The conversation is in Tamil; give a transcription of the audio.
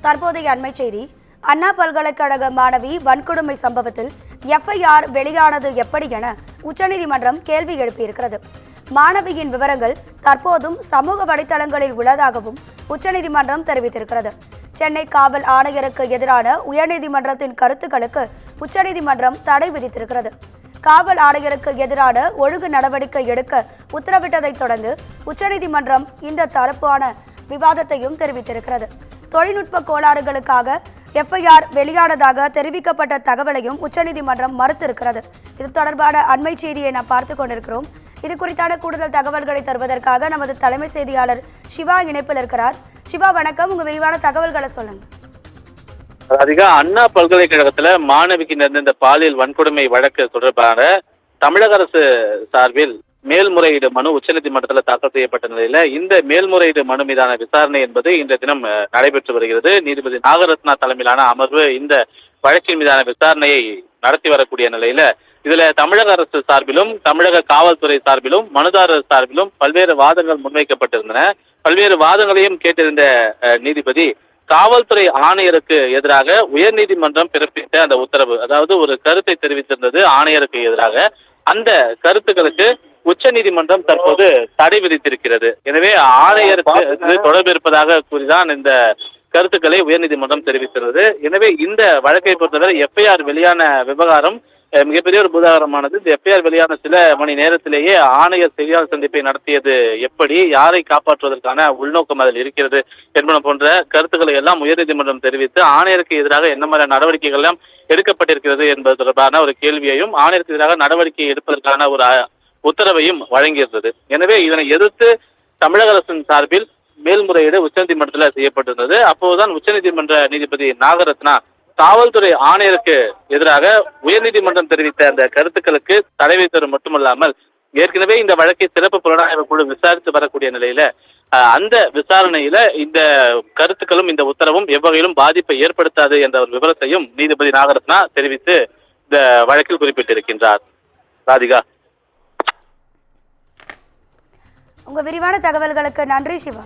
தற்போதைய அண்மை செய்தி. அண்ணா பல்கலைக்கழக மாணவி வன்கொடுமை சம்பவத்தில் எஃப்ஐஆர் வெளியானது எப்படி என உச்சநீதிமன்றம் கேள்வி எழுப்பியிருக்கிறது. மாணவியின் விவரங்கள் தற்போதும் சமூக வலைதளங்களில் உள்ளதாகவும் உச்சநீதிமன்றம் தெரிவித்திருக்கிறது. சென்னை காவல் ஆணையருக்கு எதிரான உயர்நீதிமன்றத்தின் கருத்துக்களுக்கு உச்சநீதிமன்றம் தடை விதித்திருக்கிறது. காவல் ஆணையருக்கு எதிரான ஒழுங்கு நடவடிக்கை எடுக்க உத்தரவிட்டதை தொடர்ந்து உச்சநீதிமன்றம் இந்த தரப்பான விவாதத்தையும் தெரிவித்திருக்கிறது. தொழில்நுட்ப கோளாறுகளுக்காக எஃப்ஐஆர் வெளியானதாக தெரிவிக்கப்பட்ட தகவலையும் உச்சநீதிமன்றம் மறுத்திருக்கிறது. இது தொடர்பான அண்மை செய்தியை நாம் பார்த்துக் கொண்டிருக்கிறோம். இது குறித்தான கூடுதல் தகவல்களை தருவதற்காக நமது தலைமை செய்தியாளர் சிவா இணைப்பில் இருக்கிறார். சிவா வணக்கம், உங்க விரிவான தகவல்களை சொல்லுங்க. அதிகா அண்ணா பல்கலைக்கழகத்துல மாணவிக்கு நடந்த இந்த பாலியல் வன்கொடுமை வழக்கு தொடர்பான தமிழக அரசு சார்பில் மேல்முறையீடு மனு உச்சநீதிமன்றத்தில் தாக்கல் செய்யப்பட்ட நிலையில இந்த மேல்முறையீடு மனு மீதான விசாரணை என்பது இன்றைய தினம் நடைபெற்று வருகிறது. நீதிபதி நாகரத்னா தலைமையிலான அமர்வு இந்த வழக்கின் மீதான விசாரணையை நடத்தி வரக்கூடிய நிலையில இதுல தமிழக அரசு சார்பிலும் தமிழக காவல்துறை சார்பிலும் மனுதாரர் சார்பிலும் பல்வேறு வாதங்கள் முன்வைக்கப்பட்டிருந்தன. பல்வேறு வாதங்களையும் கேட்டிருந்த நீதிபதி காவல்துறை ஆணையருக்கு எதிராக உயர்நீதிமன்றம் பிறப்பித்த அந்த உத்தரவு, அதாவது ஒரு கருத்தை தெரிவித்திருந்தது ஆணையருக்கு எதிராக, அந்த கருத்துக்களுக்கு உச்ச நீதிமன்றம் தற்போது தடை விதித்திருக்கிறது. எனவே ஆணையருக்கு தொடர்பு இருப்பதாக கூறிதான் இந்த கருத்துக்களை உயர்நீதிமன்றம் தெரிவித்திருந்தது. எனவே இந்த வழக்கை பொறுத்தவரை எஃப்ஐஆர் வெளியான விவகாரம் மிகப்பெரிய ஒரு உதாரணமானது. இந்த எஃப்ஐஆர் வெளியான சில மணி நேரத்திலேயே ஆணையர் செய்தியாளர் சந்திப்பை நடத்தியது எப்படி, யாரை காப்பாற்றுவதற்கான உள்நோக்கம் அதில் இருக்கிறது என்பன போன்ற கருத்துக்களை எல்லாம் உயர்நீதிமன்றம் தெரிவித்து ஆணையருக்கு எதிராக என்ன மாதிரியான நடவடிக்கைகள் எல்லாம் எடுக்கப்பட்டிருக்கிறது என்பது தொடர்பான ஒரு கேள்வியையும் ஆணையருக்கு எதிராக நடவடிக்கை எடுப்பதற்கான ஒரு உத்தரவையும் வழங்கியிருந்தது. எனவே இதனை எதிர்த்து தமிழக அரசின் சார்பில் மேல்முறையீடு உச்சநீதிமன்றத்தில் செய்யப்பட்டிருந்தது. அப்போதுதான் உச்சநீதிமன்ற நீதிபதி நாகரத்னா காவல்துறை ஆணையருக்கு எதிராக உயர்நீதிமன்றம் தெரிவித்த அந்த கருத்துக்களுக்கு தடை விதித்தது மட்டுமல்லாமல் ஏற்கனவே இந்த வழக்கை சிறப்பு புலனாய்வு குழு விசாரித்து வரக்கூடிய நிலையில அந்த விசாரணையில இந்த கருத்துக்களும் இந்த உத்தரவும் எவ்வகையிலும் பாதிப்பை ஏற்படுத்தாது என்ற ஒரு விவரத்தையும் நீதிபதி நாகரத்னா தெரிவித்து இந்த வழக்கில் குறிப்பிட்டிருக்கின்றார். ராதிகா, உங்க விரிவான தகவல்களுக்கு நன்றி சிவா.